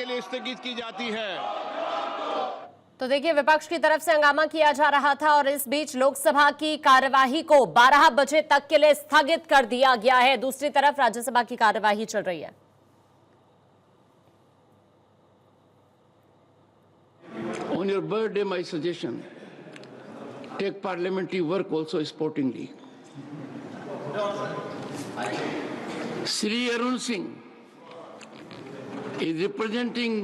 के लिए स्थगित की जाती है। तो देखिए, विपक्ष की तरफ से हंगामा किया जा रहा था और इस बीच लोकसभा की कार्यवाही को 12 बजे तक के लिए स्थगित कर दिया गया है। दूसरी तरफ राज्यसभा की कार्यवाही चल रही है। On your birthday, my suggestion, take parliamentary work also sportingly. Sri Arun Singh is representing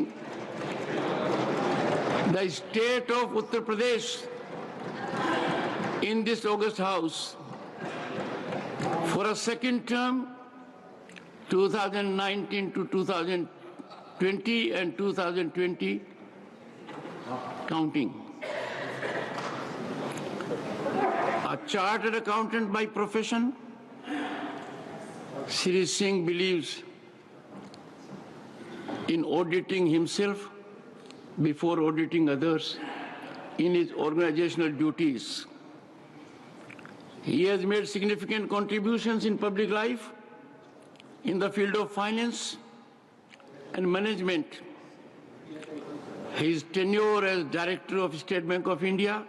the state of Uttar Pradesh in this August House for a second term, 2019 to 2020 and 2020 counting. A chartered accountant by profession, Sri Singh believes in auditing himself before auditing others in his organizational duties. He has made significant contributions in public life in the field of finance and management. His tenure as Director of State Bank of India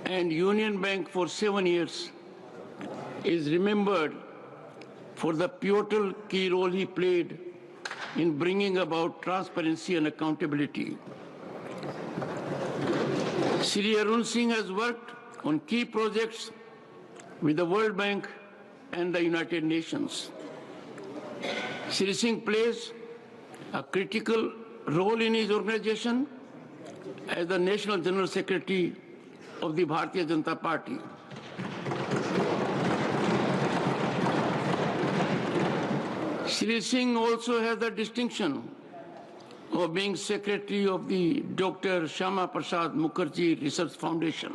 and Union Bank for 7 years is remembered for the pivotal key role he played in bringing about transparency and accountability. Sri Arun Singh has worked on key projects with the World Bank and the United Nations. Sri Singh plays a critical role in his organization as the National General Secretary of the Bharatiya Janata Party. Sri Singh also has the distinction of being Secretary of the Dr. Shyama Prasad Mukherjee Research Foundation.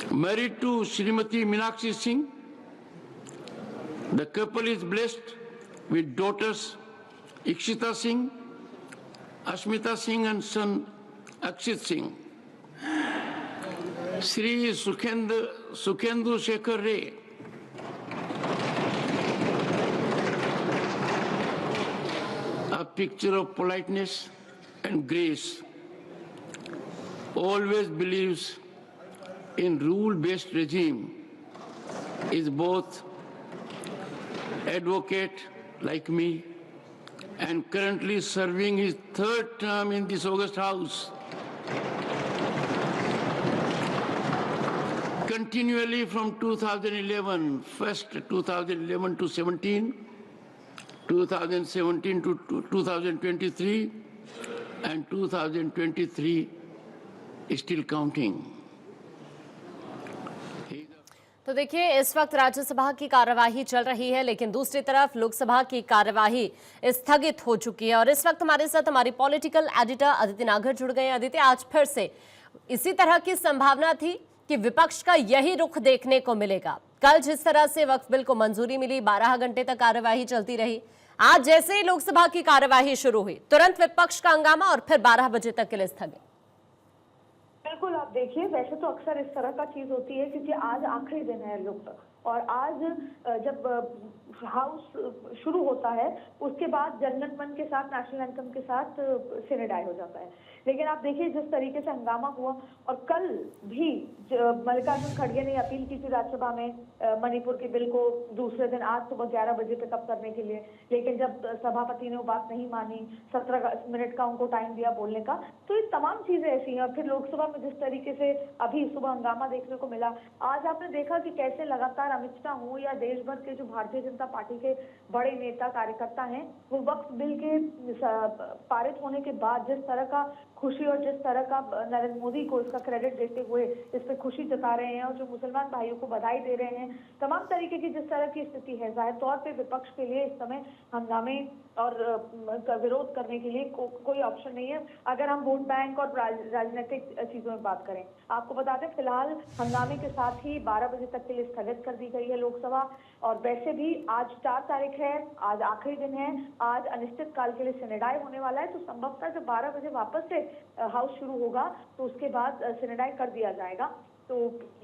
Married to Srimati Meenakshi Singh, the couple is blessed with daughters Ikshita Singh, Ashmita Singh and son Akshit Singh. Sri Sukhendu Shekhar Ray, a picture of politeness and grace, always believes in rule-based regime, is both advocate like me and currently serving his 3rd term in this August House. Continually from 2011, first 2011 to 17, 2017 to 2023, and 2023 is still counting. तो देखिए, इस वक्त राज्यसभा की कार्यवाही चल रही है, लेकिन दूसरी तरफ लोकसभा की कार्यवाही स्थगित हो चुकी है। और इस वक्त हमारे साथ हमारी पॉलिटिकल एडिटर अदिति नागर जुड़ गए हैं। अदिति, आज फिर से इसी तरह की संभावना थी कि विपक्ष का यही रुख देखने को मिलेगा। कल जिस तरह से वक्फ बिल को मंजूरी मिली, 12 घंटे तक कार्यवाही चलती रही, आज जैसे ही लोकसभा की कार्यवाही शुरू हुई, तुरंत विपक्ष का हंगामा और फिर 12 बजे तक के लिए स्थगित। बिल्कुल, आप देखिए, वैसे तो अक्सर इस तरह का चीज होती है क्योंकि आज आखिरी दिन है लोकसभा, और आज जब हाउस शुरू होता है उसके बाद जनगण मन के साथ, नेशनल एंथम के साथ सिनेडाई हो जाता है। लेकिन आप देखिए जिस तरीके से हंगामा हुआ, और कल भी मल्लिकार्जुन खड़गे ने अपील की थी राज्यसभा में मणिपुर के बिल को दूसरे दिन आज सुबह 11 बजे तक अप करने के लिए, लेकिन जब सभापति ने वो बात नहीं मानी, 17 मिनट का उनको टाइम दिया बोलने का, तो ये तमाम चीजें ऐसी हैं। और फिर लोकसभा में जिस तरीके से अभी सुबह हंगामा देखने को मिला, आज आपने देखा कि कैसे लगातार अमित शाह हो या देश भर के जो भारतीय जनता पार्टी के बड़े नेता कार्यकर्ता हैं, वो वक्फ बिल के पारित होने के बाद जिस तरह का खुशी और जिस तरह का नरेंद्र मोदी को इसका क्रेडिट देते हुए इस पे खुशी जता रहे हैं, और जो मुसलमान भाइयों को बधाई दे रहे हैं, तमाम तरीके की जिस तरह की स्थिति है, जाहिर तौर पे विपक्ष के लिए इस समय हंगामे और विरोध करने के लिए कोई ऑप्शन नहीं है। अगर हम वोट बैंक और राजनीतिक चीजों में बात करें, आपको बता दें फिलहाल हंगामे के साथ ही 12 बजे तक के लिए स्थगित कर दी गई है लोकसभा। और वैसे भी आज 4 तारीख है, आज आखिरी दिन है, आज अनिश्चित काल के लिए सिनेडाई होने वाला है, तो संभवतः जब 12 बजे वापस से हाउस शुरू होगा तो उसके बाद सिनेडाई कर दिया जाएगा। तो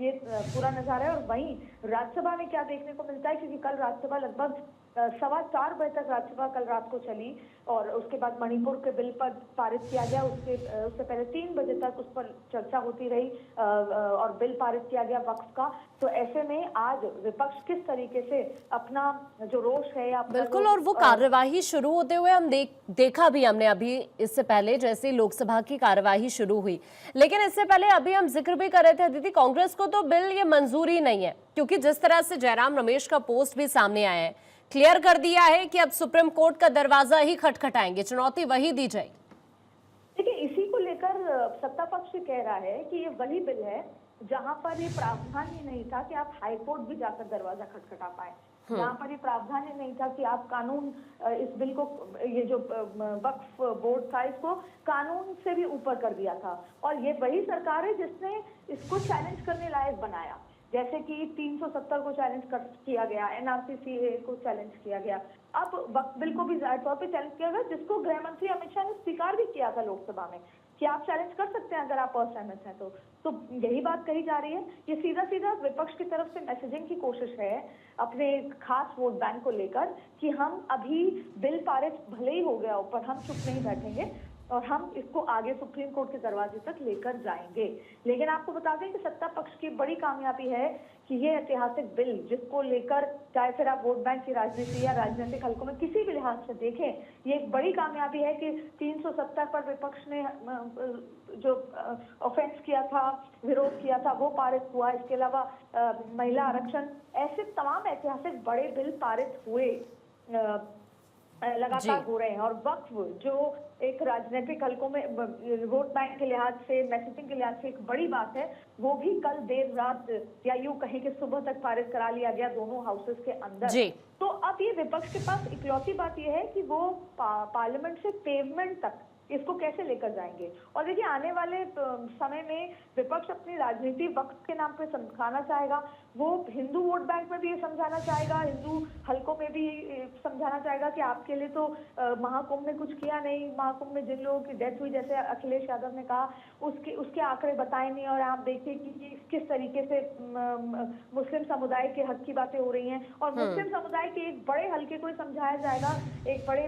ये पूरा नजारा है। और वहीं राज्यसभा में क्या देखने को मिलता है, क्योंकि कल राज्यसभा लगभग 4:15 बजे तक राज्यसभा कल रात को चली और उसके बाद मणिपुर के बिल पर पारित किया गया। उससे पहले 3 बजे तक उस पर चर्चा होती रही और बिल पारित किया गया वक्फ का। तो ऐसे में आज विपक्ष किस तरीके से अपना जो रोष है या बिल्कुल, और वो कार्यवाही शुरू होते हुए हम देखा भी हमने अभी इससे पहले जैसे लोकसभा की कार्यवाही शुरू हुई। लेकिन इससे पहले अभी हम जिक्र भी कर रहे थे अदिति, कांग्रेस को तो बिल ये मंजूर ही नहीं है, क्योंकि जिस तरह से जयराम रमेश का पोस्ट भी सामने आया है, क्लियर कर दिया है कि अब सुप्रीम कोर्ट का दरवाजा ही खटखटाएंगे, चुनौती वही दी जाएगी। देखिए, इसी को लेकर सत्ता पक्ष कह रहा है कि ये वही बिल है जहां पर ये प्रावधान ही नहीं था कि आप हाई कोर्ट भी जाकर दरवाजा खटखटा पाए, जहां पर ये प्रावधान ही नहीं था कि आप कानून इस बिल को, ये जो वक्फ बोर्ड था, इसको कानून से भी ऊपर कर दिया था। और ये वही सरकार है जिसने इसको चैलेंज करने लायक बनाया, जैसे कि 370 को चैलेंज किया गया, एनआरसी को चैलेंज किया गया, अब वक्फ बिल को भी जाहिर तौर पे चैलेंज किया गया, जिसको गृह मंत्री अमित शाह ने स्वीकार भी किया था लोकसभा में कि आप चैलेंज कर सकते हैं अगर आप असहमत हैं तो यही बात कही जा रही है। ये सीधा सीधा विपक्ष की तरफ से मैसेजिंग की कोशिश है अपने खास वोट बैंक को लेकर कि हम अभी बिल पारित भले ही हो गया हो पर हम चुप नहीं बैठेंगे और हम इसको आगे सुप्रीम कोर्ट के दरवाजे तक लेकर जाएंगे। लेकिन आपको बता दें कि सत्ता पक्ष की बड़ी कामयाबी है कि ये ऐतिहासिक बिल, जिसको लेकर चाहे फिर आप वोट बैंक की राजनीति या राजनीतिक हलकों में किसी भी लिहाज से देखें, ये एक बड़ी कामयाबी है कि 370 पर विपक्ष ने जो ऑफेंस किया था, विरोध किया था, वो पारित हुआ। इसके अलावा महिला आरक्षण, ऐसे तमाम ऐतिहासिक बड़े बिल पारित हुए लगातार हो रहे हैं। और वक्फ जो एक राजनीतिक हलकों में वोट बैंक के लिहाज से, मैसेजिंग के लिहाज से एक बड़ी बात है, वो भी कल देर रात या यूं कहें कि सुबह तक पारित करा लिया गया दोनों हाउसेस के अंदर। तो अब ये विपक्ष के पास इकलौती बात ये है कि वो पार्लियामेंट से पेवमेंट तक इसको कैसे लेकर जाएंगे। और देखिए, आने वाले समय में विपक्ष अपनी राजनीति वक्त के नाम पे समझाना चाहेगा, वो हिंदू वोट बैंक में भी ये समझाना चाहेगा, हिंदू हलकों में भी समझाना चाहेगा कि आपके लिए तो महाकुंभ में कुछ किया नहीं, महाकुंभ में जिन लोगों की डेथ हुई, जैसे अखिलेश यादव ने कहा, उसके आंकड़े बताए नहीं, और आप देखिए कि किस तरीके से मुस्लिम समुदाय के हक की बातें हो रही हैं। और मुस्लिम समुदाय के एक बड़े हल्के को समझाया जाएगा, एक बड़े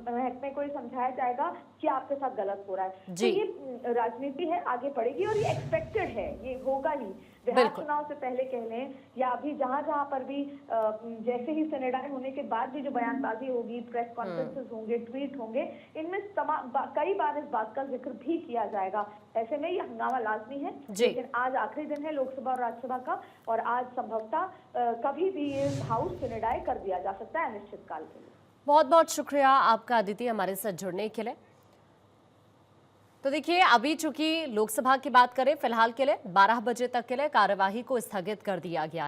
महकमे को समझाया जाएगा कि आपके साथ गलत हो रहा है। तो ये राजनीति है, आगे बढ़ेगी और ये एक्सपेक्टेड है, ये होगा ही। बिहार चुनाव से पहले कह लें या अभी जहां पर भी जैसे ही सेनेटाइज होने के बाद भी जो बयानबाजी होगी, प्रेस कॉन्फ्रेंसेस होंगे, ट्वीट होंगे, इनमें कई बार इस बात का जिक्र भी किया जाएगा। ऐसे में ये हंगामा लाजमी है। लेकिन आज आखिरी दिन है लोकसभा और राज्यसभा का, और आज संभवतः कभी भी ये हाउस सेनेटाइज कर दिया जा सकता है अनिश्चितकाल के लिए। बहुत बहुत शुक्रिया आपका अदिति, हमारे साथ जुड़ने के लिए। तो देखिए, अभी चूंकि लोकसभा की बात करें, फिलहाल के लिए 12 बजे तक के लिए कार्यवाही को स्थगित कर दिया गया है।